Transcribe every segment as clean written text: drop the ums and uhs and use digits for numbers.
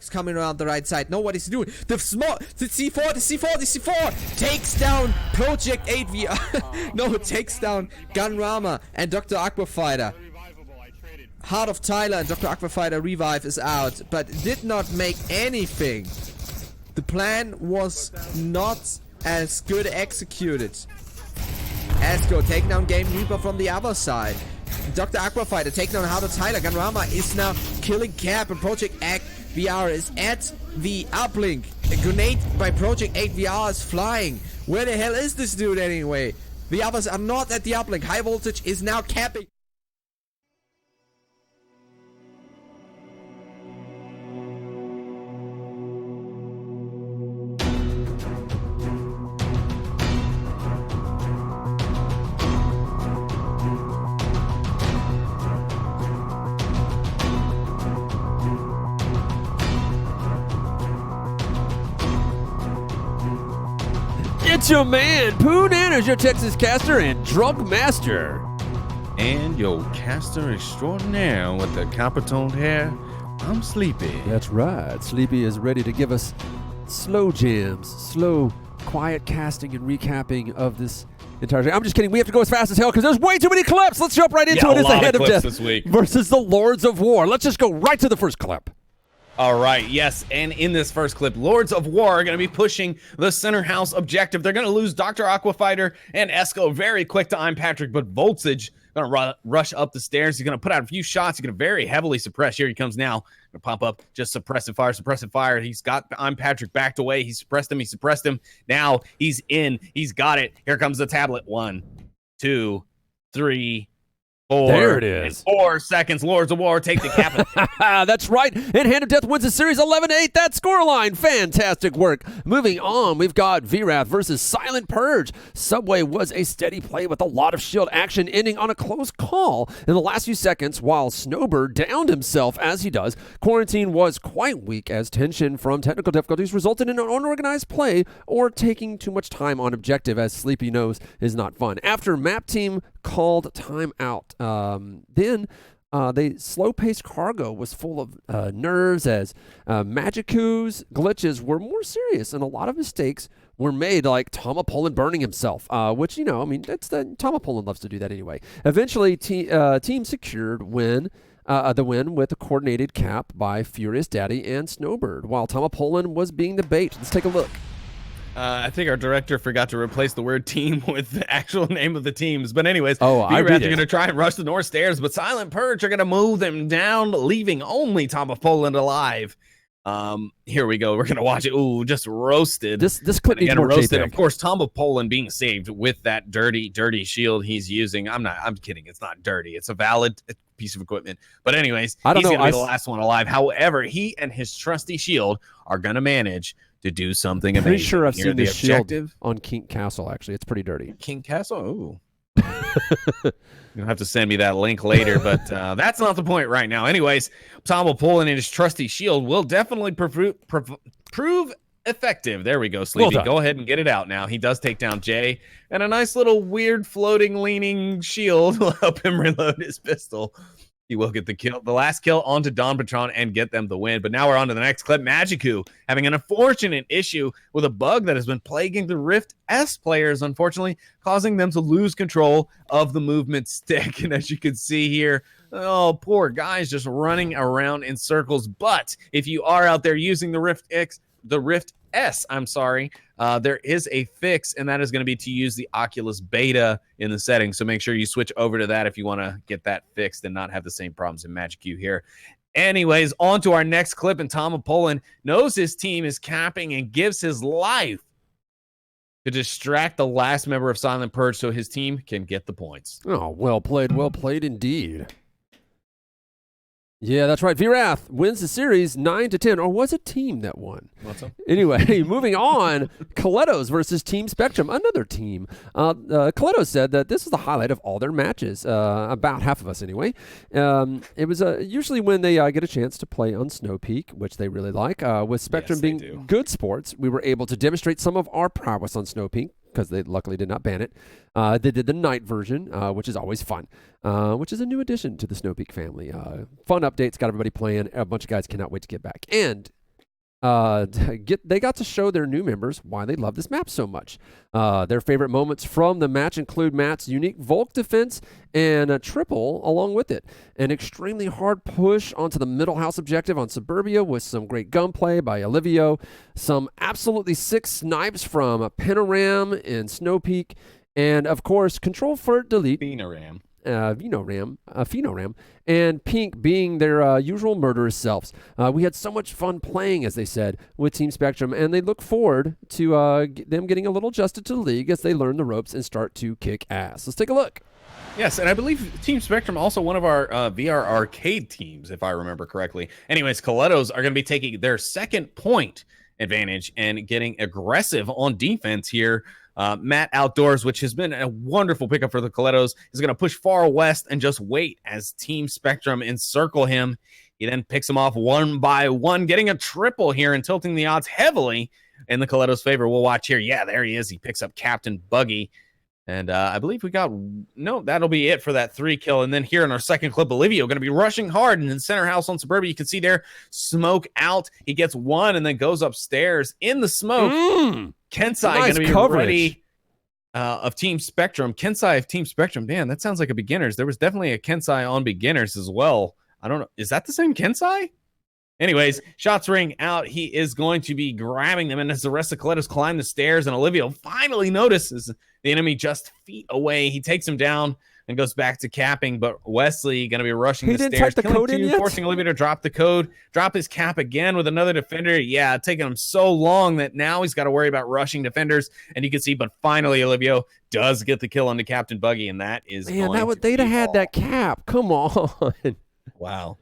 coming around the right side. Know what he's doing. The C4 takes down Project 8 VR. No, takes down Gunrama and Dr. Aquafighter. Heart of Tyler and Dr. Aquafighter revive is out, but did not make anything. The plan was not as good executed. Esco taking down Game Reaper from the other side. Dr. Aquafighter taking down Heart of Tyler. Gunrama is now killing Cap, and Project 8 VR is at the uplink. A grenade by Project 8 VR is flying. Where the hell is this dude anyway? The others are not at the uplink. High Voltage is now capping. It's your man, Pooh Nanners, your Texas caster and drunk master. And your caster extraordinaire with the copper-toned hair, I'm Sleepy. That's right. Sleepy is ready to give us slow jams, slow, quiet casting and recapping of this entire thing. I'm just kidding. We have to go as fast as hell because there's way too many clips. Let's jump right into it. It's the Hand of Death this week versus the Lords of War. Let's just go right to the first clip. All right, yes, and in this first clip, Lords of War are going to be pushing the center house objective. They're going to lose Dr. Aquafighter and Esco very quick to I'm Patrick, but Voltage going to rush up the stairs. He's going to put out a few shots. He's going to very heavily suppress. Here he comes now. Going to pop up, just suppressive fire. He's got I'm Patrick backed away. He suppressed him. Now he's in. He's got it. Here comes the tablet. 1, 2, 3, 4. There it is. 4 seconds. Lords of War take the cap. That's right. And Hand of Death wins the series 11-8. That scoreline. Fantastic work. Moving on, we've got VRATH versus Silent Purge. Subway was a steady play with a lot of shield action, ending on a close call in the last few seconds while Snowbird downed himself as he does. Quarantine was quite weak as tension from technical difficulties resulted in an unorganized play or taking too much time on objective, as Sleepy knows is not fun. After map team called timeout, then the slow-paced cargo was full of nerves as Magiku's glitches were more serious and a lot of mistakes were made, like Tomapolan burning himself, which, you know, I mean, Tomapolan loves to do that anyway. Eventually, team secured the win with a coordinated cap by Furious Daddy and Snowbird, while Tomapolan was being the bait. Let's take a look. I think our director forgot to replace the word team with the actual name of the teams. But anyways, I read it. They're going to try and rush the north stairs, but Silent Purge are going to move them down, leaving only Tom of Poland alive. Here we go. We're going to watch it. Ooh, just roasted. This clip needs more roasted. JPEG. Of course, Tom of Poland being saved with that dirty shield he's using. I'm kidding. It's not dirty. It's a valid piece of equipment. But anyways, he's going to be the last one alive. However, he and his trusty shield are going to manage to do something amazing. Pretty sure I've seen the objective shield on Kink Castle, actually. It's pretty dirty. King Castle? Ooh. You'll have to send me that link later, but that's not the point right now. Anyways, Tom will pull in his trusty shield will definitely prove effective. There we go, Sleepy. Go ahead and get it out now. He does take down Jay, and a nice little weird floating leaning shield will help him reload his pistol. He will get the last kill onto Don Patron and get them the win. But now we're on to the next clip. Magiku having an unfortunate issue with a bug that has been plaguing the Rift S players, unfortunately, causing them to lose control of the movement stick. And as you can see here, oh, poor guys just running around in circles. But if you are out there using the Rift S, there is a fix, and that is going to be to use the Oculus Beta in the settings. So make sure you switch over to that if you want to get that fixed and not have the same problems in Magic U here. Anyways, on to our next clip, and Tom of Poland knows his team is capping and gives his life to distract the last member of Silent Purge so his team can get the points. Oh, well played indeed. Yeah, that's right. VRATH wins the series 9-10, or was it team that won? What's up? Anyway, moving on, Colettos versus Team Spectrum, another team. Colettos said that this is the highlight of all their matches, about half of us anyway. It was usually when they get a chance to play on Snow Peak, which they really like. With Spectrum being good sports, we were able to demonstrate some of our prowess on Snow Peak, because they luckily did not ban it. They did the night version, which is always fun, which is a new addition to the Snow Peak family. Fun updates, got everybody playing. A bunch of guys cannot wait to get back. And they got to show their new members why they love this map so much. Their favorite moments from the match include Matt's unique Volk defense and a triple along with it. An extremely hard push onto the middle house objective on Suburbia with some great gunplay by Olivio. Some absolutely sick snipes from Panoram and Snow Peak. And, of course, Control Flirt Delete. Phenoram, and Pink being their usual murderous selves. We had so much fun playing, as they said, with Team Spectrum, and they look forward to them getting a little adjusted to the league as they learn the ropes and start to kick ass. Let's take a look. Yes, and I believe Team Spectrum also one of our VR arcade teams, if I remember correctly. Anyways, Colettos are going to be taking their second point advantage and getting aggressive on defense here. Matt Outdoors, which has been a wonderful pickup for the Colettos, is going to push far west and just wait as Team Spectrum encircle him. He then picks them off one by one, getting a triple here and tilting the odds heavily in the Colettos' favor. We'll watch here. Yeah, there he is. He picks up Captain Buggy. And I believe that'll be it for that 3 kill. And then here in our second clip, Olivio going to be rushing hard in the center house on Suburbia. You can see there, smoke out. He gets one and then goes upstairs in the smoke. Kensai going to be ready of Team Spectrum. Kensai of Team Spectrum. Man, that sounds like a beginners. There was definitely a Kensai on beginners as well. I don't know. Is that the same Kensai? Anyways, shots ring out. He is going to be grabbing them. And as the rest of Colettos climb the stairs, and Olivio finally notices the enemy just feet away, he takes him down and goes back to capping. But Wesley going to be rushing the stairs, type the code in yet? forcing Olivio to drop the code, drop his cap again with another defender. Yeah, taking him so long that now he's got to worry about rushing defenders. And you can see, but finally Olivio does get the kill on the Captain Buggy, and that is they'd have had that cap. Come on. Wow.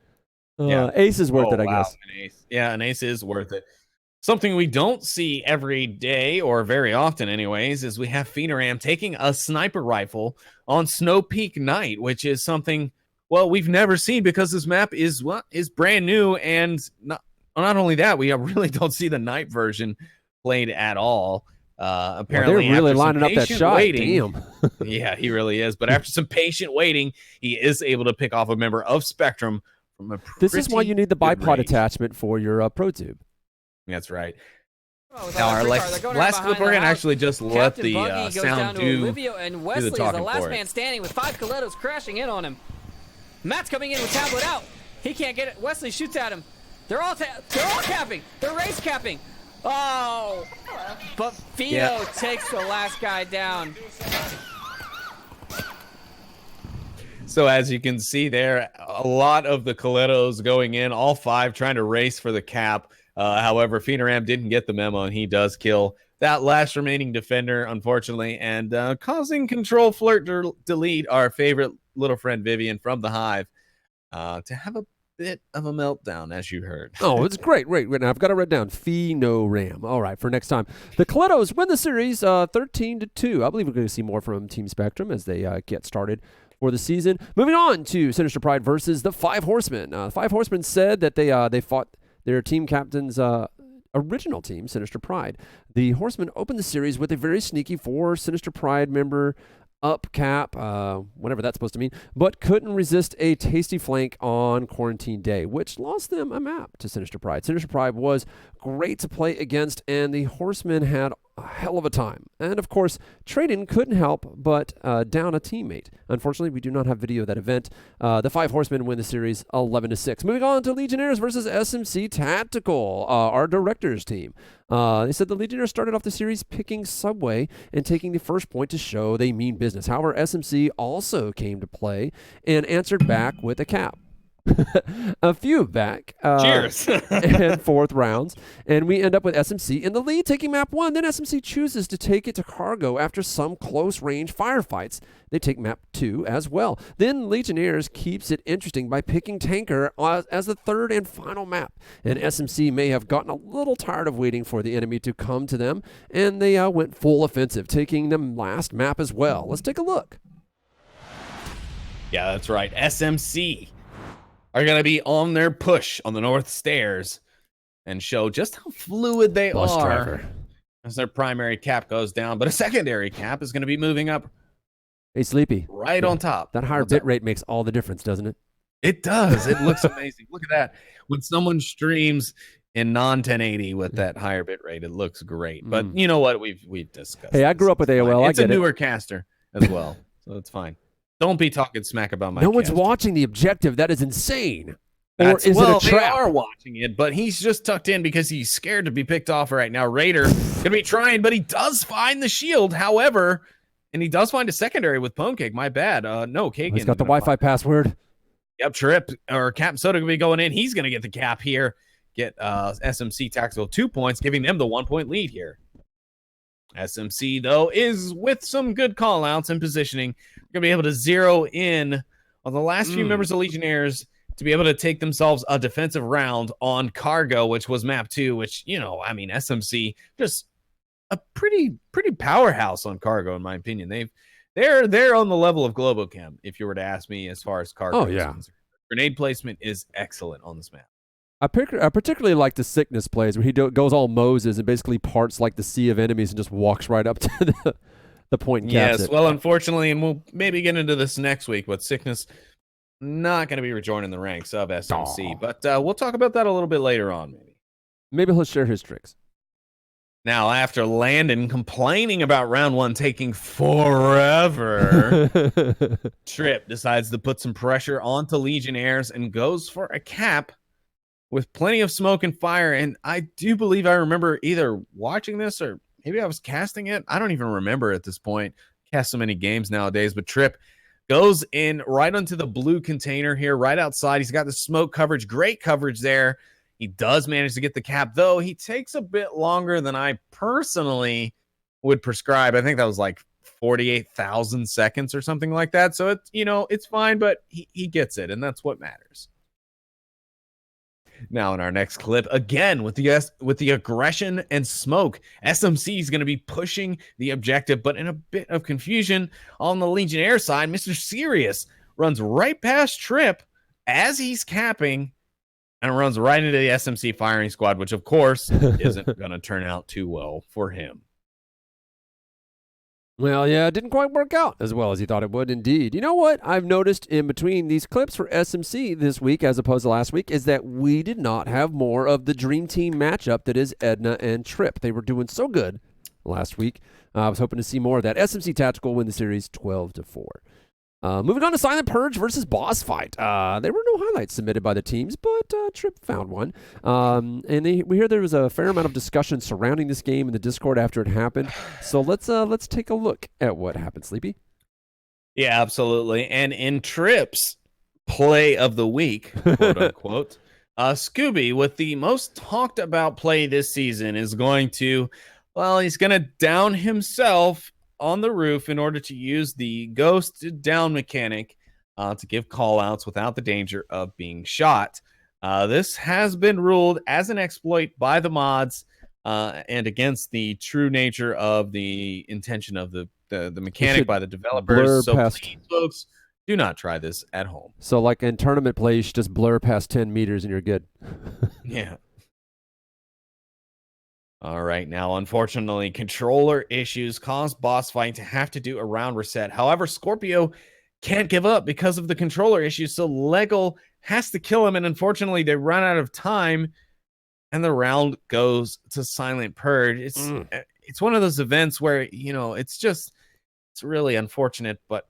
Yeah. Ace is worth it, I guess. An ace is worth it. Something we don't see every day, or very often anyways, is we have Phenoram taking a sniper rifle on Snow Peak Night, which is something, well, we've never seen because this map is brand new, and not only that, we really don't see the night version played at all. Apparently, they're really lining up that shot. Damn. Yeah, he really is. But after some patient waiting, he is able to pick off a member of Spectrum. This is why you need the bipod attachment for your Pro Tube. That's right. Now, our last clip, we're going to actually just let the sound do Olivio, and Wesley the talking is the last for man standing with 5 Colettos crashing in on him. Matt's coming in with tablet out. He can't get it. Wesley shoots at him. They're all capping. They're race capping. Oh, but Fino takes the last guy down. So as you can see there, a lot of the Colettos going in, all 5 trying to race for the cap. However, Phenoram didn't get the memo, and he does kill that last remaining defender, unfortunately, and causing Control Flirt Delete, our favorite little friend Vivian from the Hive, to have a bit of a meltdown, as you heard. Oh, it's great. Now I've got it written down. Phenoram. All right, for next time. The Colettos win the series 13-2. I believe we're going to see more from Team Spectrum as they get started for the season. Moving on to Sinister Pride versus the 5 Horsemen. The 5 Horsemen said that they fought their team captain's original team, Sinister Pride. The Horsemen opened the series with a very sneaky 4 Sinister Pride member up cap, whatever that's supposed to mean, but couldn't resist a tasty flank on Quarantine Day, which lost them a map to Sinister Pride. Sinister Pride was great to play against, and the Horsemen had a hell of a time. And of course, Traden couldn't help but down a teammate. Unfortunately, we do not have video of that event. The 5 Horsemen win the series 11-6. Moving on to Legionnaires versus SMC Tactical, our director's team. They said the Legionnaires started off the series picking Subway and taking the first point to show they mean business. However, SMC also came to play and answered back with a cap. A few back. Cheers. And 4th rounds. And we end up with SMC in the lead, taking map 1. Then SMC chooses to take it to cargo after some close range firefights. They take map 2 as well. Then Legionnaires keeps it interesting by picking Tanker as the 3rd and final map. And SMC may have gotten a little tired of waiting for the enemy to come to them, and they went full offensive, taking the last map as well. Let's take a look. Yeah, that's right. SMC are going to be on their push on the north stairs and show just how fluid they are as their primary cap goes down. But a secondary cap is going to be moving up. Hey, Sleepy. Right on top. That higher bit rate makes all the difference, doesn't it? It does. It looks amazing. Look at that. When someone streams in non-1080 with that higher bit rate. It looks great. But you know what? We've discussed. Hey, I grew up with AOL. It's a newer caster as well, so it's fine. Don't be talking smack about my No one's caster. watching the objective. That is insane. Or is it a trap? They are watching it, but he's just tucked in because he's scared to be picked off right now. Raider gonna be trying, but he does find the shield. However, and he does find a secondary with Pone Cake. My bad. No, Kagan. He's got the Wi-Fi password. Yep, Trip or Captain Soda gonna be going in. He's gonna get the cap here. Get SMC Tactical 2 points, giving them the 1 point lead here. SMC though is with some good call outs and positioning. Gonna be able to zero in on the last few members of Legionnaires to be able to take themselves a defensive round on Cargo, which was map 2, which, you know, I mean, SMC just a pretty powerhouse on Cargo, in my opinion. They're on the level of Globochem, if you were to ask me, as far as Cargo. Oh, yeah. Grenade placement is excellent on this map. I particularly like the Sickness plays where he goes all Moses and basically parts like the sea of enemies and just walks right up to the point and caps it. Well, unfortunately, and we'll maybe get into this next week, but Sickness not going to be rejoining the ranks of SMC. But we'll talk about that a little bit later on, maybe. Maybe he'll share his tricks. Now, after Landon complaining about round 1 taking forever, Trip decides to put some pressure onto Legionnaires and goes for a cap with plenty of smoke and fire. And I do believe I remember either watching this or maybe I was casting it. I don't even remember at this point. Cast so many games nowadays, but Trip goes in right onto the blue container here, right outside. He's got the smoke coverage, great coverage there. He does manage to get the cap, though he takes a bit longer than I personally would prescribe. I think that was like 48,000 seconds or something like that. So it's, you know, it's fine, but he gets it, and that's what matters. Now in our next clip, again with the aggression and smoke, SMC is going to be pushing the objective, but in a bit of confusion on the Legionnaire side, Mr. Serious runs right past Trip as he's capping and runs right into the SMC firing squad, which of course isn't going to turn out too well for him. Well, yeah, it didn't quite work out as well as he thought it would, indeed. You know what I've noticed in between these clips for SMC this week as opposed to last week is that we did not have more of the Dream Team matchup that is Edna and Trip. They were doing so good last week. I was hoping to see more of that. SMC Tactical win the series 12-4. Moving on to Silent Purge versus Boss Fight. There were no highlights submitted by the teams, but Trip found one. And we hear there was a fair amount of discussion surrounding this game in the Discord after it happened. So let's take a look at what happened, Sleepy. Yeah, absolutely. And in Trip's play of the week, quote unquote, Scooby, with the most talked about play this season, is going to, well, he's going to down himself on the roof in order to use the ghost down mechanic to give call-outs without the danger of being shot. This has been ruled as an exploit by the mods and against the true nature of the intention of the mechanic by the developers. So please, folks, do not try this at home. So like in tournament play, you should just blur past 10 meters and you're good. Yeah. All right, now, unfortunately, controller issues caused Boss Fight to have to do a round reset. However, Scorpio can't give up because of the controller issues, so Lego has to kill him, and unfortunately, they run out of time, and the round goes to Silent Purge. It's one of those events where, you know, it's really unfortunate, but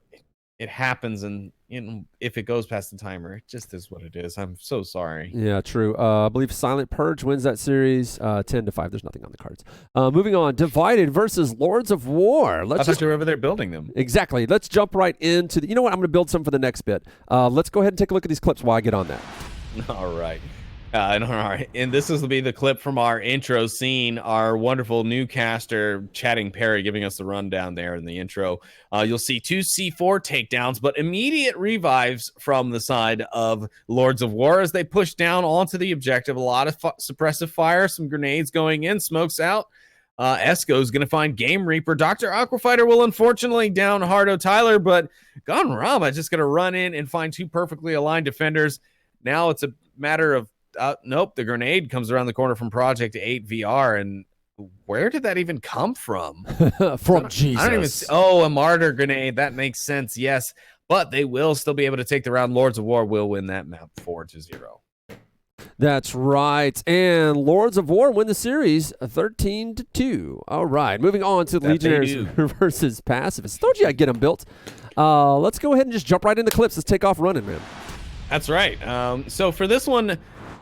it happens, and you know, if it goes past the timer, it just is what it is. I'm so sorry. Yeah, true. I believe Silent Purge wins that series 10-5. There's nothing on the cards. Moving on, Divided versus Lords of War. I thought you were over there building them. Exactly. Let's jump right into you know what? I'm going to build some for the next bit. Let's go ahead and take a look at these clips while I get on that. All right. All right. And this will be the clip from our intro scene, our wonderful new caster, Chatting Perry, giving us the rundown there in the intro. You'll see 2 C4 takedowns, but immediate revives from the side of Lords of War as they push down onto the objective. A lot of suppressive fire, some grenades going in, smokes out. Esco's going to find Game Reaper. Dr. Aquafighter will unfortunately down Hardo Tyler, but Gunrama just going to run in and find 2 perfectly aligned defenders. Now it's a matter of nope, the grenade comes around the corner from Project 8 VR, and where did that even come from? From Jesus. I don't even a martyr grenade. That makes sense, yes. But they will still be able to take the round. Lords of War will win that map 4-0. That's right. And Lords of War win the series 13-2. All right. Moving on to Legionnaires versus Pacifists. Told you I'd get them built. Let's go ahead and just jump right into clips. Let's take off running, man. That's right. So for this one,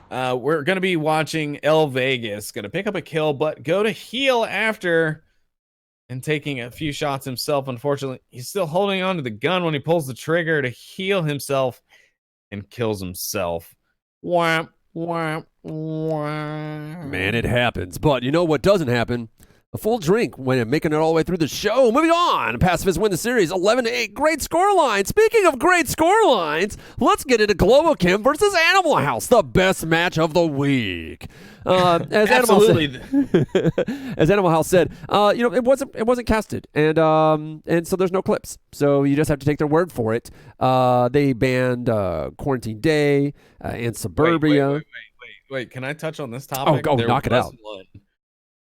we're going to be watching El Vegas. Going to pick up a kill, but go to heal after and taking a few shots himself. Unfortunately, he's still holding on to the gun when he pulls the trigger to heal himself and kills himself. Wham. Man, it happens. But you know what doesn't happen? A full drink when making it all the way through the show. Moving on. Pacifists win the series 11-8. Great scoreline. Speaking of great scorelines, let's get into Globochem versus Animal House, the best match of the week. As Animal House said, it wasn't casted, and so there's no clips. So you just have to take their word for it. They banned Quarantine Day and Suburbia. Wait. Can I touch on this topic? Oh, knock it out.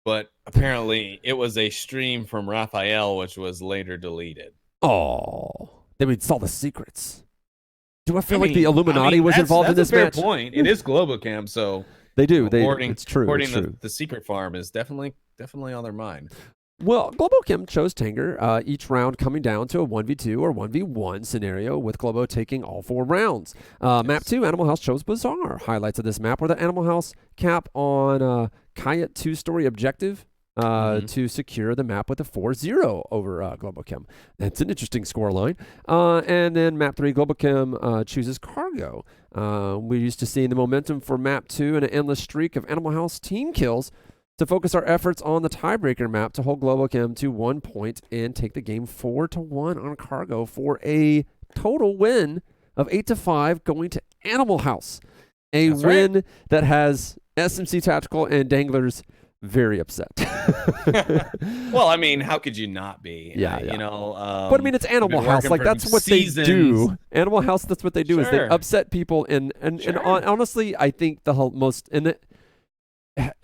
But apparently it was a stream from Raphael, which was later deleted. Oh, then we saw the secrets. Do I feel like the Illuminati was involved in this match? That's a fair point. It is Globochem, so they do. It's true. It's true. The secret farm is definitely on their mind. Well, Globochem chose Tanger, each round coming down to a 1v2 or 1v1 scenario, with Globo taking all 4 rounds. Map 2, Animal House chose Bazaar. Highlights of this map were the Animal House cap on Kayat 2-story objective to secure the map with a 4-0 over Globochem. That's an interesting scoreline. And then Map 3, Globochem chooses Cargo. We're used to seeing the momentum for Map 2 and an endless streak of Animal House team kills to focus our efforts on the tiebreaker map to hold Globochem to 1 point and take the game 4-1 on Cargo for a total win of 8-5 going to Animal House. That's win right. That has SMC Tactical and Danglers very upset. Well, I mean, how could you not be? Yeah. But I mean, it's Animal House. Like, that's what seasons. They do. Animal House, that's what they do, is they upset people. And honestly, I think the most...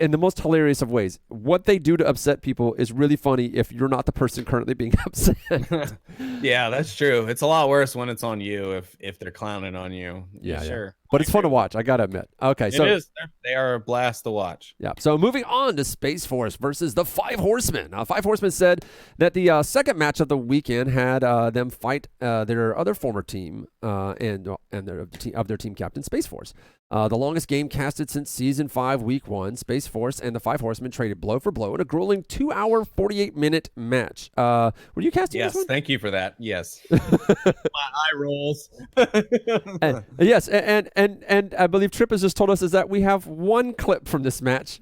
in the most hilarious of ways, what they do to upset people is really funny if you're not the person currently being upset. Yeah, that's true. It's a lot worse when it's on you if they're clowning on you. Yeah, sure. But it's fun to watch, I gotta admit. Okay, so it is. They are a blast to watch. Yeah. So moving on to Space Force versus the Five Horsemen. Five Horsemen said that the second match of the weekend had them fight their other former team and their team captain, Space Force. The longest game casted since Season 5, Week 1, Space Force and the Five Horsemen traded blow for blow in a grueling 2-hour, 48-minute match. Were you casting this one? Yes, thank you for that. Yes. My eye rolls. Yes, and I believe Tripp has just told us is that we have one clip from this match.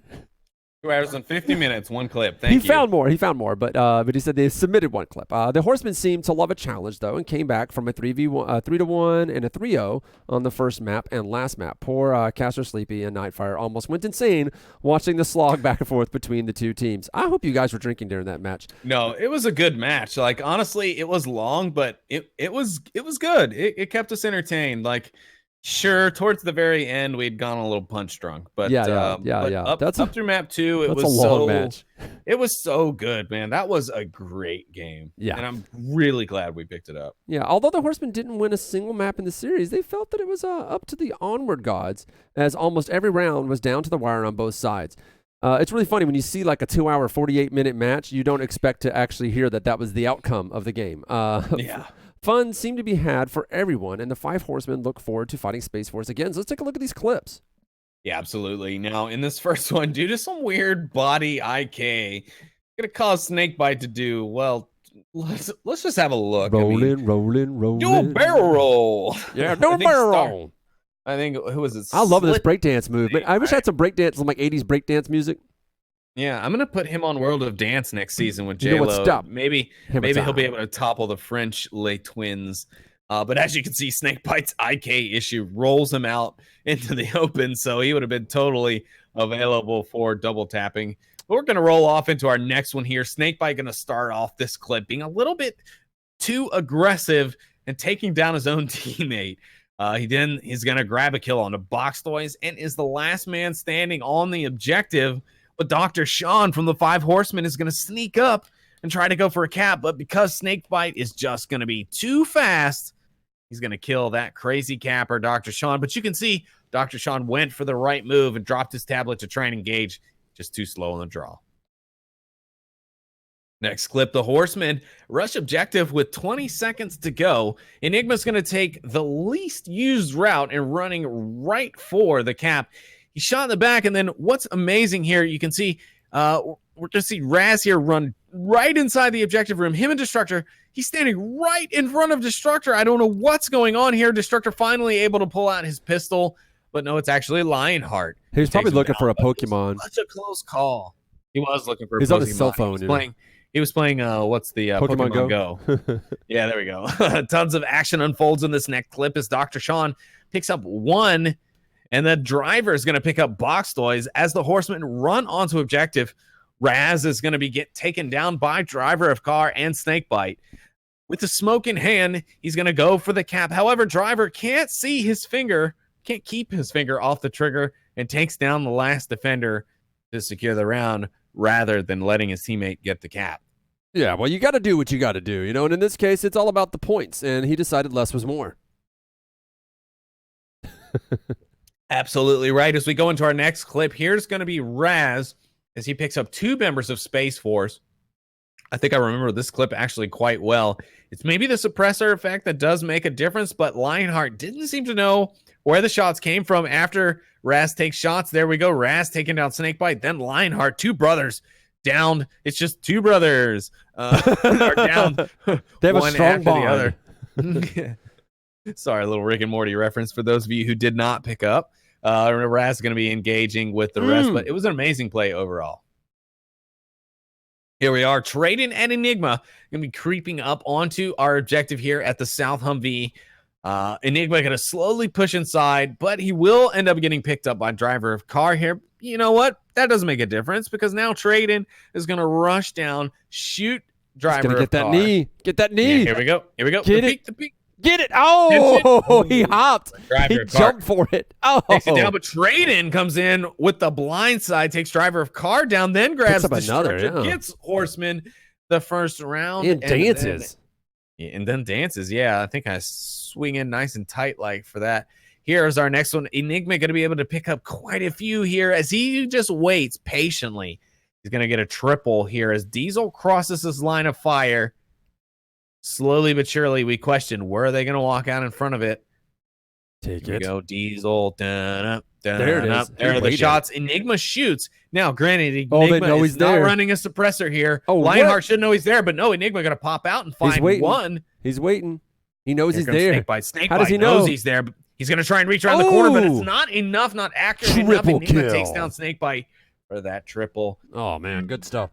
2 hours and 50 minutes, one clip. Thank you. He found more, but he said they submitted one clip. The Horsemen seemed to love a challenge, though, and came back from a 3-1 and a 3-0 on the first map and last map. Poor Caster Sleepy and Nightfire almost went insane watching the slog back and forth between the two teams. I hope you guys were drinking during that match. No, it was a good match. Like, honestly, it was long, but it was good. It kept us entertained. Like, sure, towards the very end, we'd gone a little punch drunk, but yeah. Up through map 2, it was a long match. It was so good, man. That was a great game. Yeah, and I'm really glad we picked it up. Yeah, although the Horsemen didn't win a single map in the series, they felt that it was up to the Onward gods, as almost every round was down to the wire on both sides. It's really funny when you see like a 2-hour, 48-minute match, you don't expect to actually hear that was the outcome of the game. Yeah. Fun seemed to be had for everyone, and the Five Horsemen look forward to fighting Space Force again. So let's take a look at these clips. Yeah, absolutely. Now, in this first one, due to some weird body IK, it's going to cause Snakebite to do, well, let's just have a look. Rolling. Do a barrel roll. Yeah, do a barrel roll. I think, who was it? I love this breakdance movement. I wish I had some breakdance, some like 80s breakdance music. Yeah, I'm gonna put him on World of Dance next season with J-Lo. Maybe he'll be able to topple the French Les Twins. But as you can see, Snakebite's IK issue rolls him out into the open, so he would have been totally available for double tapping. But we're gonna roll off into our next one here. Snakebite gonna start off this clip being a little bit too aggressive and taking down his own teammate. He's gonna grab a kill on the box toys and is the last man standing on the objective. But Dr. Sean from the Five Horsemen is going to sneak up and try to go for a cap. But because Snakebite is just going to be too fast, he's going to kill that crazy capper, Dr. Sean. But you can see Dr. Sean went for the right move and dropped his tablet to try and engage. Just too slow on the draw. Next clip, the Horsemen rush objective with 20 seconds to go. Enigma's going to take the least used route and running right for the cap. He shot in the back, and then what's amazing here, you can see, we're going to see Raz here run right inside the objective room. Him and Destructor, he's standing right in front of Destructor. I don't know what's going on here. Destructor finally able to pull out his pistol, but no, it's actually Lionheart. He was probably looking for a Pokemon. Such a close call. He was looking for a Pokemon. He's on his cell phone. He was playing, what's the Pokemon Go? Yeah, there we go. Tons of action unfolds in this next clip as Dr. Sean picks up one, and the driver is going to pick up box toys as the Horsemen run onto objective. Raz is going to be taken down by driver of car and Snakebite. With the smoke in hand, he's going to go for the cap. However, driver can't see his finger, can't keep his finger off the trigger, and takes down the last defender to secure the round, rather than letting his teammate get the cap. Yeah, well, you got to do what you got to do, and in this case, it's all about the points, and he decided less was more. Absolutely right. As we go into our next clip, here's going to be Raz as he picks up 2 members of Space Force. I think I remember this clip actually quite well. It's maybe the suppressor effect that does make a difference, but Lionheart didn't seem to know where the shots came from after Raz takes shots. There we go. Raz taking down Snakebite, then Lionheart. 2 brothers down. It's just 2 brothers are down. They have one a strong after bond. the other. Sorry, a little Rick and Morty reference for those of you who did not pick up. Raz is going to be engaging with the rest, but it was an amazing play overall. Here we are, Traden and Enigma going to be creeping up onto our objective here at the South Humvee. Enigma going to slowly push inside, but he will end up getting picked up by driver of car here. You know what? That doesn't make a difference because now Traden is going to rush down, shoot driver of car. Get that knee. Yeah, here we go. Get the peak. Get it. Oh, he hopped. He jumped for it. Oh. Takes it down, but Traden comes in with the blind side, takes driver of car down, then grabs the gets Horseman the first round. And dances. Then dances. Yeah, I think I swing in nice and tight like for that. Here's our next one. Enigma going to be able to pick up quite a few here as he just waits patiently. He's going to get a triple here as Diesel crosses his line of fire. Slowly but surely, we question, where are they going to walk out in front of it? Take Here it. we go, Diesel. There it is. There are the shots. Enigma shoots. Now, granted, Enigma is not running a suppressor here. Lionheart should know he's there, but no, Enigma going to pop out and find one. He's waiting. He knows he's there. Snakebite How does he know? Knows he's there. But he's going to try and reach around the corner, but it's not enough, not accurate enough. Enigma takes down Snakebite for that triple. Oh, man, good stuff.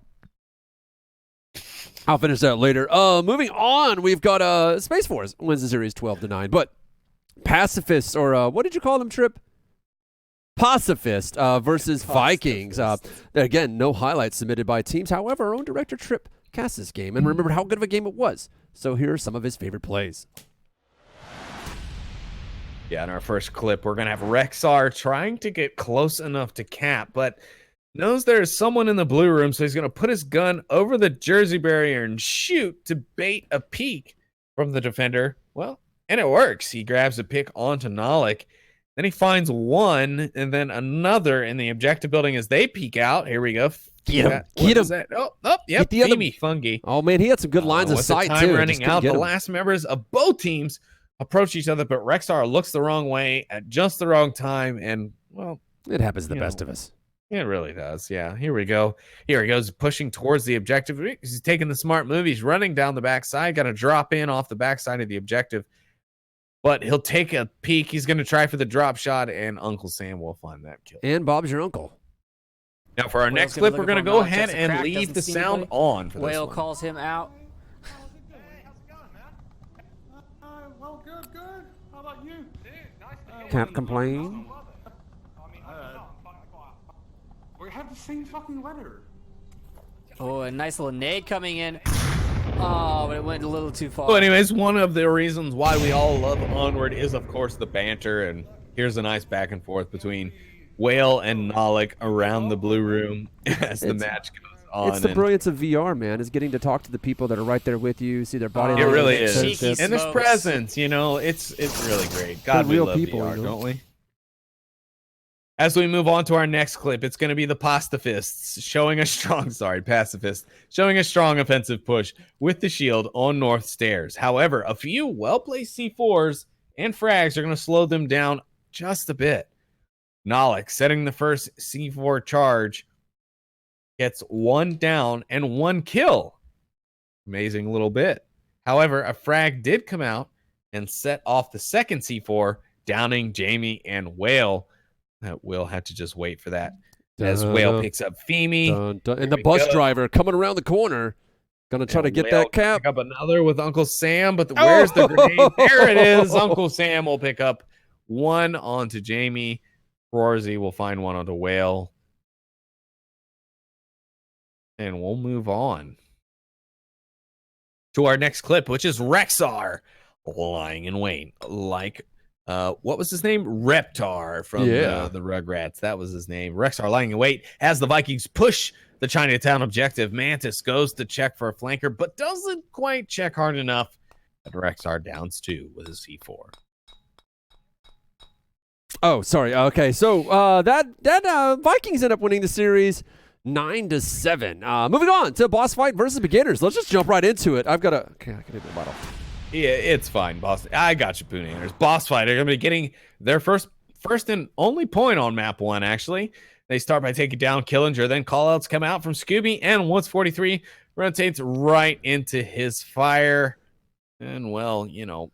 I'll finish that later. Moving on, we've got Space Force wins the series 12-9, but Pacifists, or what did you call them, Trip? Pacifist versus Vikings. Again, no highlights submitted by teams. However, our own director, Trip, cast this game and remembered how good of a game it was. So here are some of his favorite plays. Yeah, in our first clip, we're going to have Rexar trying to get close enough to cap, but knows there's someone in the blue room, so he's going to put his gun over the jersey barrier and shoot to bait a peek from the defender. Well, and it works. He grabs a pick onto Nalik. Then he finds one and then another in the objective building as they peek out. Here we go. Get him. Get him. Oh, yep. Fungi. Oh, man, he had some good lines of sight, time too. Running out. The last members of both teams approach each other, but Rexar looks the wrong way at just the wrong time. And, well, it happens to the best of us. It really does. Yeah, here we go. Here he goes, pushing towards the objective. He's taking the smart move. He's running down the backside. Got to drop in off the backside of the objective. But he'll take a peek. He's going to try for the drop shot, and Uncle Sam will find that kill. And Bob's your uncle. Now, for our next clip, we're going to go ahead and leave the sound on for this Whale one. calls him out. Well, good. How about you? Can't complain. We have the same fucking weather. Oh, a nice little nade coming in. Oh, but it went a little too far. Well, anyways, one of the reasons why we all love Onward is, of course, the banter. And here's a nice back and forth between Whale and Nalik around the blue room as the match goes on. It's the brilliance of VR, man, is getting to talk to the people that are right there with you, see their body It language. really is. Cheeky And there's smokes. presence, it's really great. God, we real love people, VR, you know? don't we? As we move on to our next clip, it's going to be the pacifists showing a strong offensive push with the shield on North Stairs. However, a few well-placed C4s and frags are going to slow them down just a bit. Nalik setting the first C4 charge, gets one down and one kill. Amazing little bit. However, a frag did come out and set off the second C4, downing Jamie and Whale. We'll have to just wait for that. As Whale picks up Femi. And the bus driver coming around the corner. Gonna try to get that cap. Pick up another with Uncle Sam, but where's the grenade? There it is. Uncle Sam will pick up one onto Jamie. Rorzy will find one onto Whale. And we'll move on to our next clip, which is Rexar lying in wait. Like, what was his name? Reptar from the Rugrats. That was his name. Rexar lying in wait as the Vikings push the Chinatown objective. Mantis goes to check for a flanker, but doesn't quite check hard enough. And Rexar downs 2 with his C4. Oh, sorry. Okay, so that Vikings end up winning the series 9-7. Moving on to boss fight versus beginners. Let's just jump right into it. I've got a... Okay, I can hit the bottle. Yeah, it's fine, boss. I got you, Poonanners. Boss fight. They're going to be getting their first and only point on map 1, actually. They start by taking down Killinger. Then callouts come out from Scooby, and 143 rotates right into his fire. And, well, you know,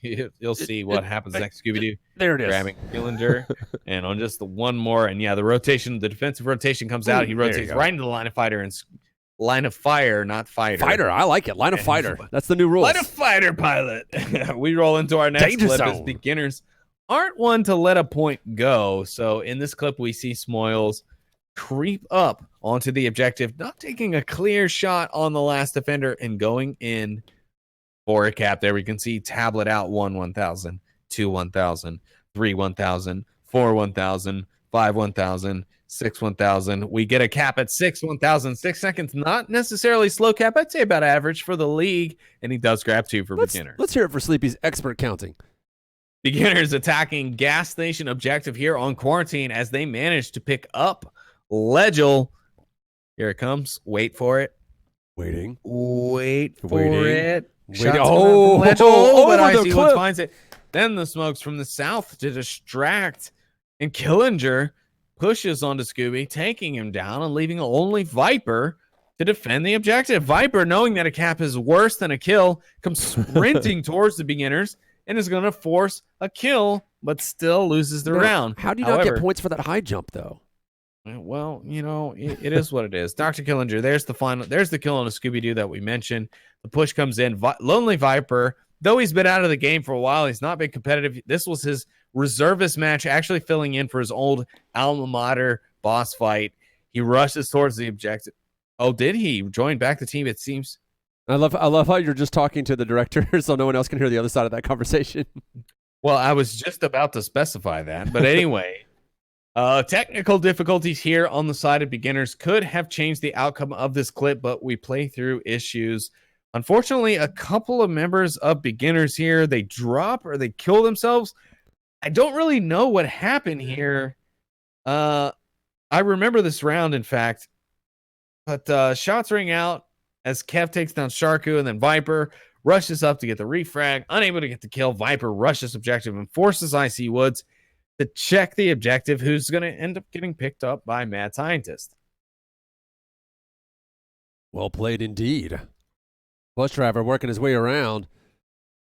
you'll see what happens next, Scooby-Doo. There it is. Grabbing Killinger. And on just the one more, and yeah, the defensive rotation comes out. He rotates right into the line of fighter and line of fire, not fighter. Fighter, I like it. Line of fighter. That's the new rule. Line of fighter pilot. We roll into our next Danger clip zone. as beginners aren't one to let a point go. So in this clip, we see Smoils creep up onto the objective, not taking a clear shot on the last defender and going in for a cap. There we can see tablet out 1,000, 2,000, 3,000, 4,000, 5,000, 6,000. We get a cap at 6,000. 6 seconds, not necessarily slow cap. I'd say about average for the league, and he does grab 2 for beginners. Let's hear it for Sleepy's expert counting. Beginners attacking gas station objective here on quarantine as they manage to pick up Legil. Here it comes. Wait for it. Waiting. Wait for Waiting. it. Waiting. But over I the see clip. what finds it. Then the smokes from the south to distract, and Killinger pushes onto Scooby, taking him down and leaving only Viper to defend the objective. Viper, knowing that a cap is worse than a kill, comes sprinting towards the beginners and is going to force a kill, but still loses the round. How do you not get points for that high jump, though? Well, you know, it is what it is. Dr. Killinger, there's the final. There's the kill on a Scooby-Doo that we mentioned. The push comes in. Lonely Viper, though he's been out of the game for a while, he's not been competitive. This was his reservist match, actually filling in for his old alma mater boss fight. He rushes towards the objective. Oh, did he join back the team? It seems. I love how you're just talking to the director, so no one else can hear the other side of that conversation. Well, I was just about to specify that, but anyway. Technical difficulties here on the side of beginners could have changed the outcome of this clip, but we play through issues. Unfortunately, a couple of members of beginners here, they drop or they kill themselves. I don't really know what happened here. I remember this round, in fact, but shots ring out as Kev takes down Sharku, and then Viper rushes up to get the refrag. Unable to get the kill, Viper rushes objective and forces IC Woods to check the objective, who's going to end up getting picked up by Mad Scientist. Well played indeed. Bus driver working his way around.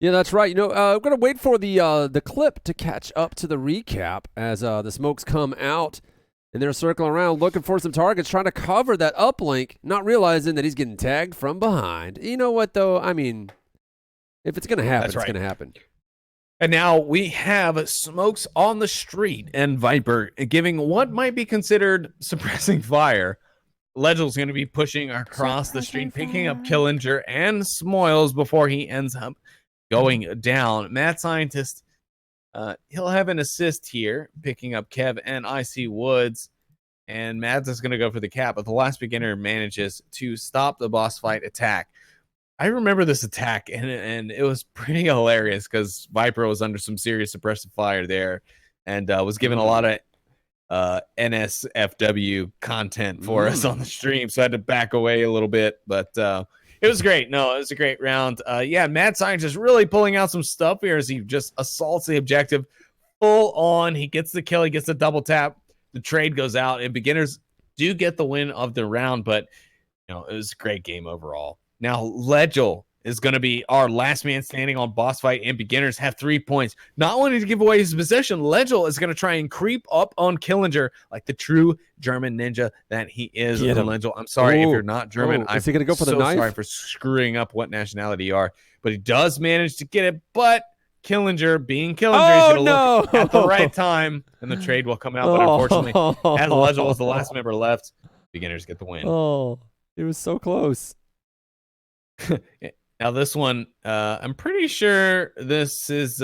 Yeah, that's right. You know, I'm going to wait for the clip to catch up to the recap as the smokes come out, and they're circling around looking for some targets, trying to cover that uplink, not realizing that he's getting tagged from behind. You know what, though? I mean, if it's going to happen, it's going to happen. And now we have smokes on the street and Viper giving what might be considered suppressing fire. Legil's going to be pushing across the street, picking up Killinger and Smoils before he ends up going down. Mad Scientist, he'll have an assist here, picking up Kev and IC Woods. And Mads is going to go for the cap, but the last beginner manages to stop the boss fight attack. I remember this attack, and it was pretty hilarious because Viper was under some serious suppressive fire there. and was given a lot of NSFW content for us on the stream, so I had to back away a little bit, but it was great. No, it was a great round. Yeah, Mad Scientist really pulling out some stuff here as he just assaults the objective full on. He gets the kill, he gets the double tap, the trade goes out, and beginners do get the win of the round, but it was a great game overall. Now, Legel is going to be our last man standing on boss fight, and beginners have 3 points. Not wanting to give away his possession, Legel is going to try and creep up on Killinger like the true German ninja that he is. Legel, I'm sorry if you're not German. Is he going to go for the knife? Sorry for screwing up what nationality you are, but he does manage to get it. But Killinger, being Killinger, he's going to look at the right time, and the trade will come out. But unfortunately, as Legel was the last member left, beginners get the win. Oh, it was so close. Now this one, I'm pretty sure this is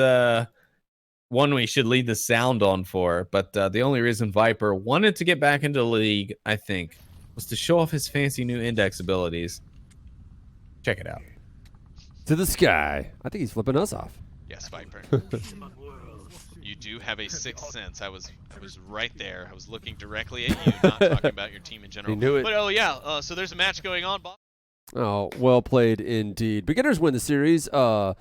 one we should leave the sound on for, but the only reason Viper wanted to get back into the league, I think, was to show off his fancy new index abilities. Check it out. To the sky. I think he's flipping us off. Yes, Viper. You do have a sixth sense. I was right there. I was looking directly at you, not talking about your team in general. He knew it. But oh yeah, so there's a match going on, Bob. Oh, well played indeed. Beginners win the series 12-2.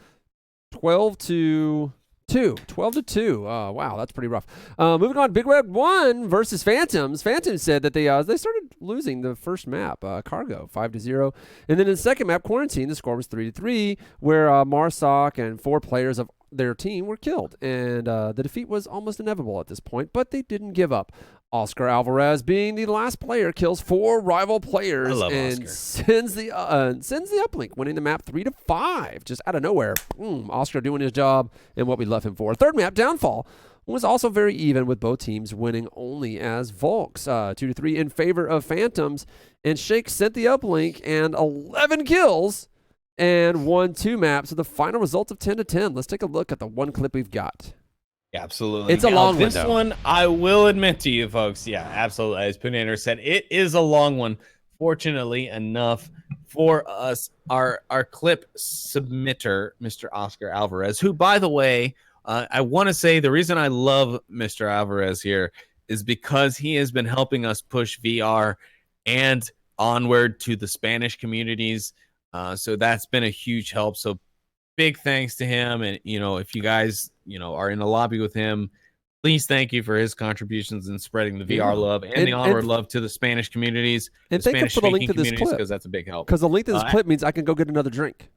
12-2. Wow, that's pretty rough. Moving on, Big Red 1 versus Phantoms. Phantoms said that they started losing the first map, Cargo, 5-0. And then in the second map, Quarantine, the score was 3-3, where Marsoc and 4 players of their team were killed. And the defeat was almost inevitable at this point, but they didn't give up. Oscar Alvarez, being the last player, kills 4 rival players and sends the uplink, winning the map 3-5, just out of nowhere. Oscar doing his job and what we left him for. Third map, Downfall, was also very even, with both teams winning only as Volks, 2-3 in favor of Phantoms. And Shake sent the uplink and 11 kills and won 2 maps with a final result of 10-10. Let's take a look at the one clip we've got. Absolutely. It's a long one, This one, I will admit to you folks, yeah, absolutely. As Punander said, it is a long one. Fortunately enough for us, our clip submitter, Mr. Oscar Alvarez, who, by the way, I want to say the reason I love Mr. Alvarez here is because he has been helping us push VR and Onward to the Spanish communities. So that's been a huge help. So big thanks to him. And, if you guys, are in the lobby with him, please thank you for his contributions in spreading the VR love and the Onward love to the Spanish communities. And thank you for the link to this clip, because that's a big help. Because the link to this clip means I can go get another drink.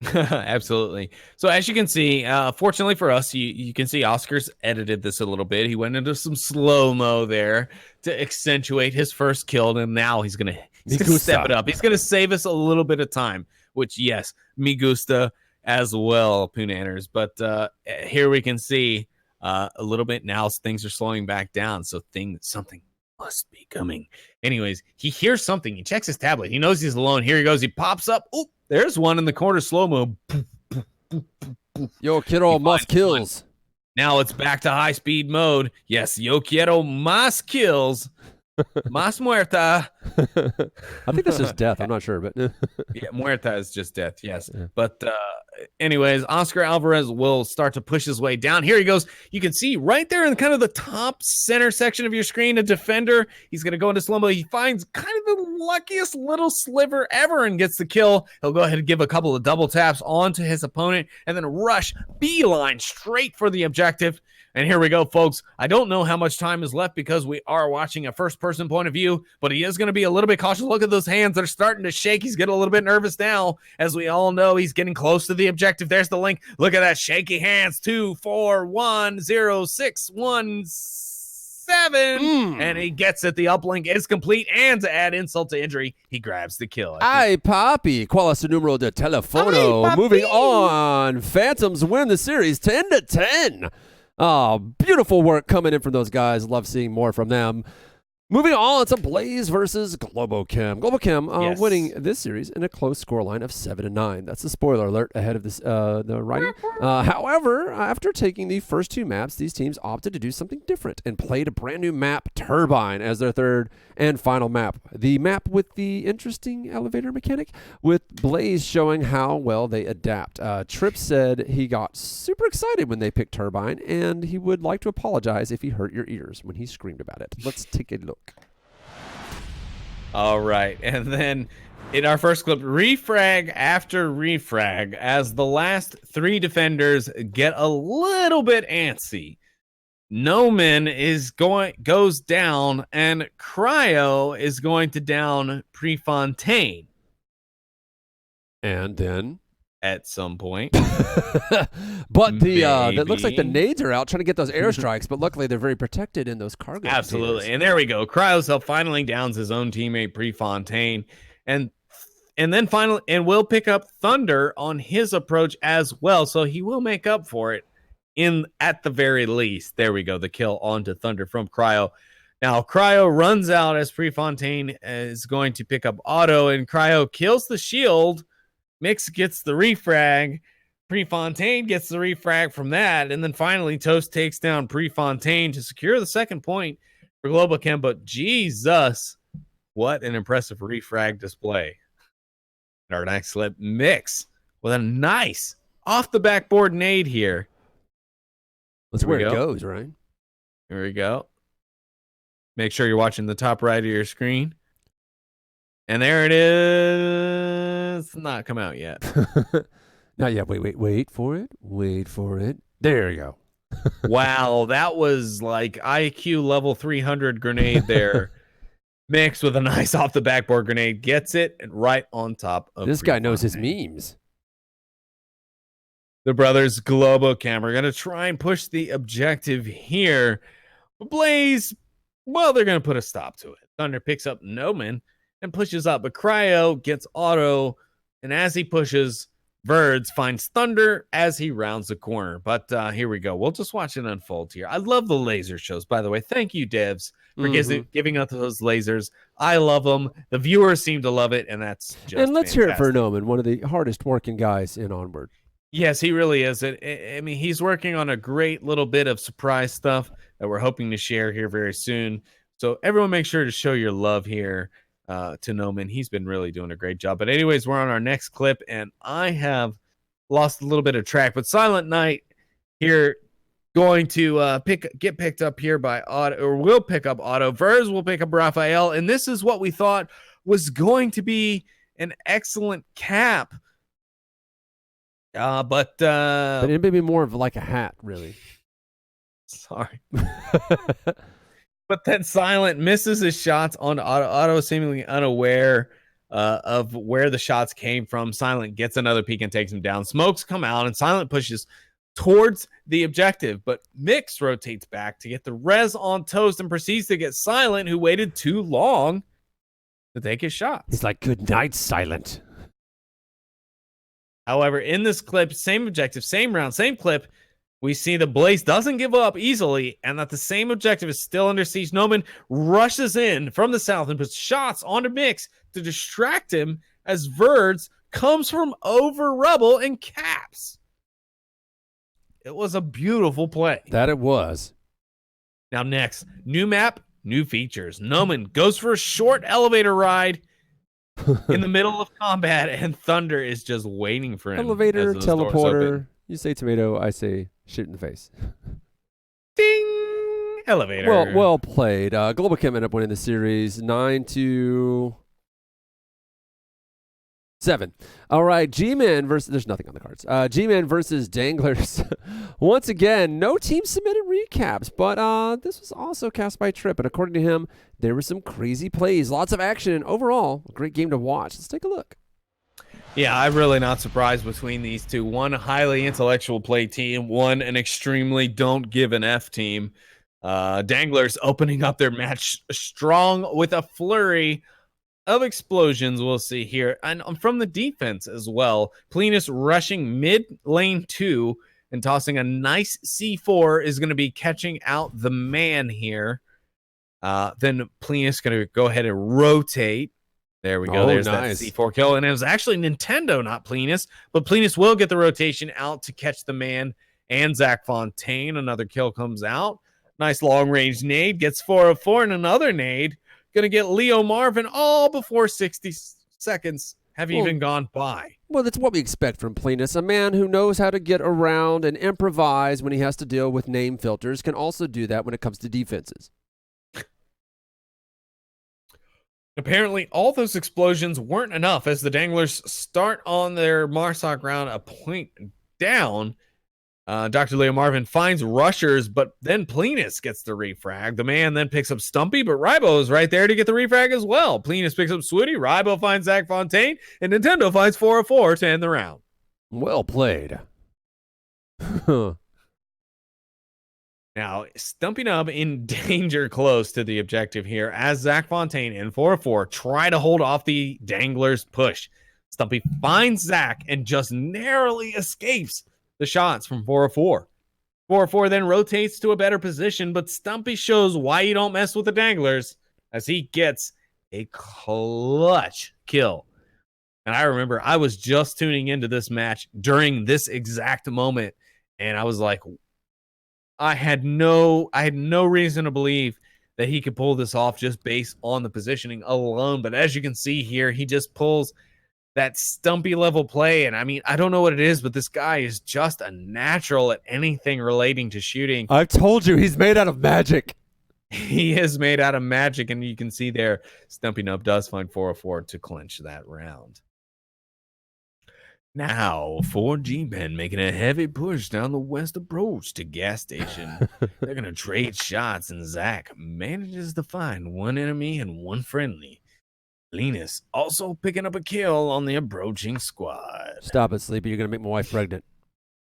Absolutely. So as you can see, fortunately for us, you can see Oscar's edited this a little bit. He went into some slow-mo there to accentuate his first kill, and now he's gonna step it up. He's gonna save us a little bit of time, which, yes, me gusta as well, Poonanners. But here we can see a little bit now things are slowing back down, so something must be coming. Anyways, he hears something. He checks his tablet. He knows he's alone. Here he goes. He pops up. Oh, there's one in the corner slow-mo. Yo quiero más kills. Now it's back to high-speed mode. Yes, yo quiero más kills. Más muerta. I think that's just death. I'm not sure, but yeah, muerta is just death. Yes, but anyways, Oscar Alvarez will start to push his way down. Here he goes. You can see right there in kind of the top center section of your screen, a defender. He's gonna go into slow-mo. He finds kind of the luckiest little sliver ever and gets the kill. He'll go ahead and give a couple of double taps onto his opponent and then rush beeline straight for the objective. And here we go, folks. I don't know how much time is left because we are watching a first-person point of view, but he is going to be a little bit cautious. Look at those hands. They're starting to shake. He's getting a little bit nervous now. As we all know, he's getting close to the objective. There's the link. Look at that shaky hands. 2, 4, 1, 0, 6, 1, 7. And he gets it. The uplink is complete. And to add insult to injury, he grabs the kill. Ay, papi. ¿Cuál es su número de teléfono? Ay, Moving on. Phantoms win the series 10-10. Oh, beautiful work coming in from those guys. Love seeing more from them. Moving on, it's a Blaze versus Globochem. Globochem Yes. winning this series in a close scoreline of 7-9. That's a spoiler alert ahead of this the writing. However, after taking the first two maps, these teams opted to do something different and played a brand new map, Turbine, as their third and final map. The map with the interesting elevator mechanic, with Blaze showing how well they adapt. Tripp said he got super excited when they picked Turbine, and he would like to apologize if he hurt your ears when he screamed about it. Let's take a look. All right, and then in our first clip, refrag after refrag as the last three defenders get a little bit antsy. Noman goes down, and Cryo is going to down Prefontaine. And then At some point. but it looks like the nades are out trying to get those airstrikes, but luckily they're very protected in those cargo Absolutely. containers. And there we go. Cryocell finally downs his own teammate Prefontaine. And then finally, and will pick up Thunder on his approach as well. So he will make up for it at the very least. There we go. The kill onto Thunder from Cryo. Now Cryo runs out as Prefontaine is going to pick up Auto, and Cryo kills the shield. Mix gets the refrag. Prefontaine gets the refrag from that. And then finally, Toast takes down Prefontaine to secure the second point for Globochem. But Jesus, what an impressive refrag display. Our next clip, Mix with a nice off the backboard nade here. That's Here where we it go. goes, right? Here we go. Make sure you're watching the top right of your screen. And there it is. It's not come out yet. Not yet. Wait for it. Wait for it. There you go. Wow, that was like IQ level 300 grenade there. Mixed with a nice off the backboard grenade. Gets it and right on top of This guy knows his Prefontaine. memes. The brothers Globochem are going to try and push the objective here. But Blaze, well, they're going to put a stop to it. Thunder picks up Noman and pushes up, but Cryo gets Auto, and as he pushes, Verds finds Thunder as he rounds the corner. But here we go. We'll just watch it unfold here. I love the laser shows, by the way. Thank you, devs, for giving us those lasers. I love them. The viewers seem to love it, and that's just And let's hear it for fantastic. Noman, one of the hardest working guys in Onward. Yes, he really is. I mean, he's working on a great little bit of surprise stuff that we're hoping to share here very soon. So everyone make sure to show your love here to Noman. He's been really doing a great job. But anyways, we're on our next clip, and I have lost a little bit of track. But Silent Knight here going to get picked up here by Auto, or will pick up Auto. Verz will pick up Raphael, and this is what we thought was going to be an excellent cap. But it may be more of like a hat, really. sorry. But then Silent misses his shots on Auto. Auto seemingly unaware of where the shots came from. Silent gets another peek and takes him down. Smokes come out, and Silent pushes towards the objective, but Mix rotates back to get the res on Toast and proceeds to get Silent, who waited too long to take his shots. He's like, good night, Silent. However, in this clip, same objective, same round, same clip, we see the Blaze doesn't give up easily, and that the same objective is still under siege. Noman rushes in from the south and puts shots onto Mix to distract him as Verds comes from over rubble and caps. It was a beautiful play. That it was. Now next, new map, new features. Noman goes for a short elevator ride in the middle of combat, and Thunder is just waiting for him. Elevator, as those doors open. teleporter. You say tomato, I say shit in the face. Ding! Elevator. Well played. Globochem ended up winning the series 9-7. All right, G-Man versus... There's nothing on the cards. G-Man versus Danglers. Once again, no team submitted recaps, but this was also cast by Tripp, and according to him, there were some crazy plays, lots of action, and overall, a great game to watch. Let's take a look. Yeah, I'm really not surprised between these two. One, a highly intellectual play team. One, an extremely don't give an F team. Danglers opening up their match strong with a flurry of explosions, we'll see here. And from the defense as well. Plenus rushing mid lane 2 and tossing a nice C4 is going to be catching out the man here. Then Plenus going to go ahead and rotate. There we go. Oh, There's nice. that C4 kill. And it was actually Nintendo, not Plenus. But Plenus will get the rotation out to catch the man and Zach Fontaine. Another kill comes out. Nice long-range nade. Gets 404 and another nade. Going to get Leo Marvin all before 60 seconds have even gone by. Well, that's what we expect from Plenus. A man who knows how to get around and improvise when he has to deal with name filters can also do that when it comes to defenses. Apparently, all those explosions weren't enough as the Danglers start on their Marsoc round a point down. Dr. Leo Marvin finds rushers, but then Plenus gets the refrag. The man then picks up Stumpy, but Rybo is right there to get the refrag as well. Plenus picks up Switty, Rybo finds Zach Fontaine, and Nintendo finds 404 to end the round. Well played. Now, Stumpy Nub in danger close to the objective here as Zach Fontaine and 404 try to hold off the Danglers' push. Stumpy finds Zach and just narrowly escapes the shots from 404. 404 then rotates to a better position, but Stumpy shows why you don't mess with the Danglers as he gets a clutch kill. And I remember I was just tuning into this match during this exact moment, and I was like, I had no reason to believe that he could pull this off just based on the positioning alone. But as you can see here, he just pulls that Stumpy level play. And I mean, I don't know what it is, but this guy is just a natural at anything relating to shooting. I've told you, he's made out of magic. He is made out of magic. And you can see there, Stumpy Nub does find 404 to clinch that round. Now, 4G-Men making a heavy push down the west approach to gas station. They're going to trade shots, and Zach manages to find one enemy and one friendly. Linus also picking up a kill on the approaching squad. Stop it, Sleepy. You're going to make my wife pregnant.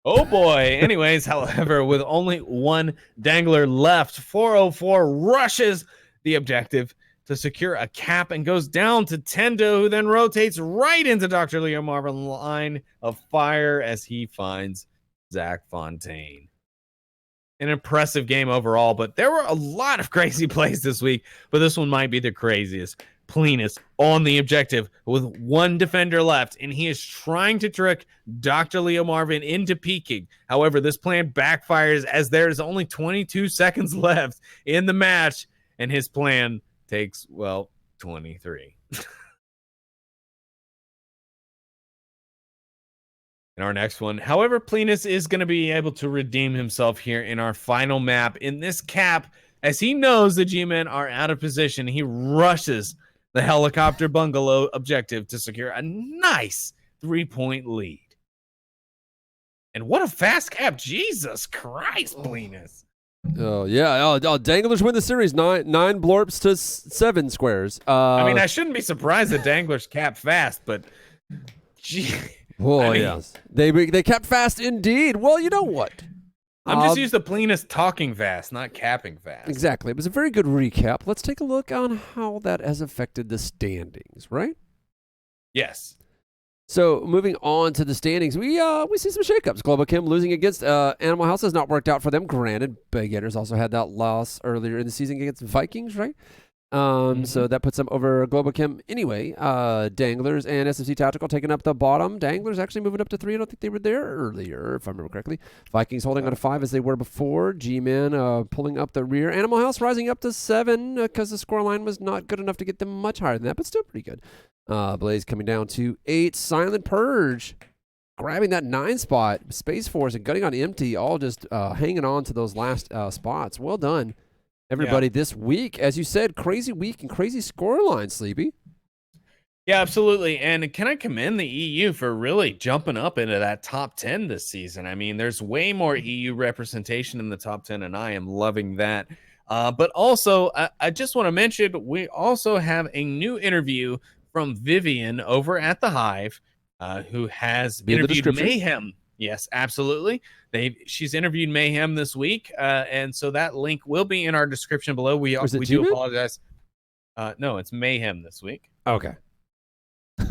Oh, boy. Anyways, however, with only one Dangler left, 404 rushes the objective to secure a cap and goes down to Tendo, who then rotates right into Dr. Leo Marvin line of fire as he finds Zach Fontaine. An impressive game overall, but there were a lot of crazy plays this week, but this one might be the craziest. Plenus on the objective with one defender left, and he is trying to trick Dr. Leo Marvin into peeking. However, this plan backfires as there is only 22 seconds left in the match, and his plan takes, 23. In our next one, however, Plenus is going to be able to redeem himself here in our final map. In this cap, as he knows the G-Men are out of position, he rushes the helicopter bungalow objective to secure a nice 3-point lead. And what a fast cap. Jesus Christ, Plenus. Oh, yeah. Danglers win the series. Nine blorps to 7 squares. I mean, I shouldn't be surprised that Danglers cap fast, but gee. Oh, yes. They kept fast indeed. Well, you know what? I'm just used to Plenus talking fast, not capping fast. Exactly. It was a very good recap. Let's take a look on how that has affected the standings, right? Yes. So moving on to the standings, we see some shakeups. Global Chem losing against Animal House has not worked out for them. Granted, Beginners also had that loss earlier in the season against Vikings, right? So that puts them over Global Chem anyway. Danglers and SFC Tactical taking up the bottom. Danglers actually moving up to 3. I don't think they were there earlier, if I remember correctly. Vikings holding on to 5 as they were before. G-Men pulling up the rear. Animal House rising up to 7 because the scoreline was not good enough to get them much higher than that, but still pretty good. Blaze coming down to 8. Silent Purge grabbing that 9 spot. Space Force and Gutting on Empty all just hanging on to those last spots. Well done, everybody, this week. As you said, crazy week and crazy scoreline, Sleepy. Yeah, absolutely. And can I commend the EU for really jumping up into that top 10 this season? I mean, there's way more EU representation in the top 10, and I am loving that. But also, I just want to mention, we also have a new interview from Vivian over at the Hive, who has interviewed Mayhem. Yes, absolutely. She's interviewed Mayhem this week, and so that link will be in our description below. We do apologize. No, it's Mayhem this week. Okay.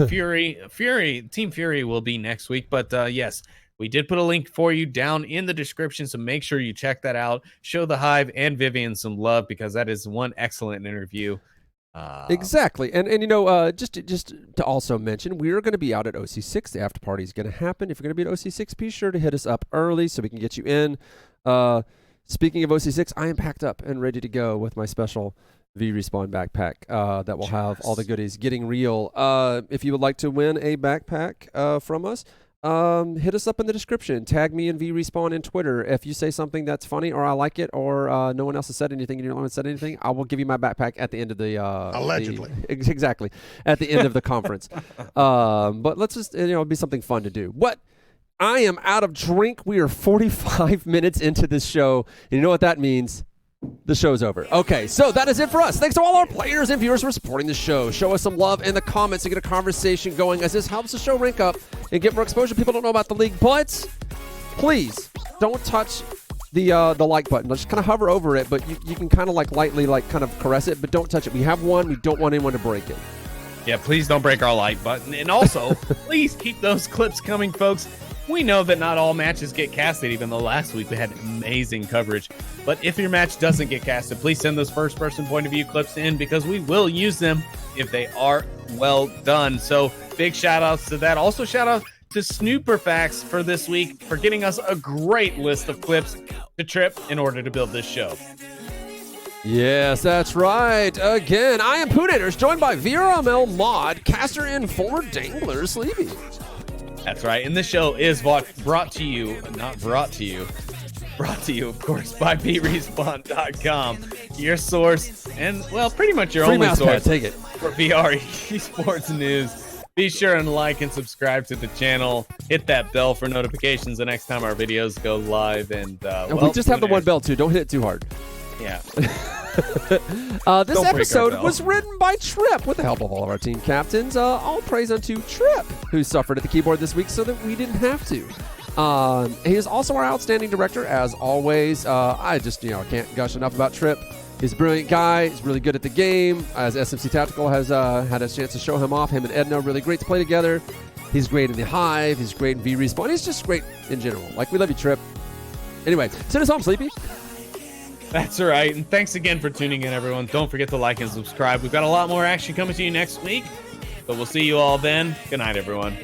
Team Fury will be next week, but yes, We did put a link for you down in the description, so make sure you check that out. Show the Hive and Vivian some love, because that is one excellent interview. Exactly. And just to also mention, we are going to be out at OC6. The after party is going to happen. If you're going to be at OC6, be sure to hit us up early so we can get you in. Speaking of OC6, I am packed up and ready to go with my special V-Respawn backpack that will have all the goodies. Getting real. If you would like to win a backpack from us, hit us up in the description. Tag me and V-Respawn in Twitter. If you say something that's funny or I like it, or no one else has said anything and you don't want to say anything, I will give you my backpack at the end of the allegedly. Exactly, at the end of the conference. But let's just be something fun to do. What? I am out of drink. We are 45 minutes into this show. And you know what that means? The show's over. Okay, so that is it for us. Thanks to all our players and viewers for supporting the show. Show us some love in the comments to get a conversation going, as this helps the show rank up and get more exposure. People don't know about the league, but please don't touch the like button. Just kind of hover over it, but you can kind of lightly kind of caress it, but don't touch it. We have one. We don't want anyone to break it. Yeah, please don't break our like button. And also, please keep those clips coming, folks. We know that not all matches get casted, even though last week we had amazing coverage. But if your match doesn't get casted, please send those first-person point of view clips in, because we will use them if they are well done. So big shout-outs to that. Also, shout-out to Snooperfax for this week for getting us a great list of clips to trip in order to build this show. Yes, that's right. Again, I am Poonators, joined by VRML Mod, Caster, and former Dangler Sleepy. That's right. And this show is brought to you, of course, by BRespawn.com, your source, and, well, pretty much your Free only mouse source pad, take it. for VR esports news. Be sure and like and subscribe to the channel. Hit that bell for notifications the next time our videos go live. And we just have the one bell, too. Don't hit it too hard. Yeah. This episode was written by Trip with the help of all of our team captains. All praise unto Trip, who suffered at the keyboard this week so that we didn't have to. He is also our outstanding director, as always. I just can't gush enough about Trip. He's a brilliant guy. He's really good at the game. As SMC Tactical has had a chance to show him off. Him and Edna are really great to play together. He's great in the Hive. He's great in V-Respawn. He's just great in general. We love you, Trip. Anyway, send us home, Sleepy. That's right. And thanks again for tuning in, everyone. Don't forget to like and subscribe. We've got a lot more action coming to you next week, but we'll see you all then. Good night, everyone.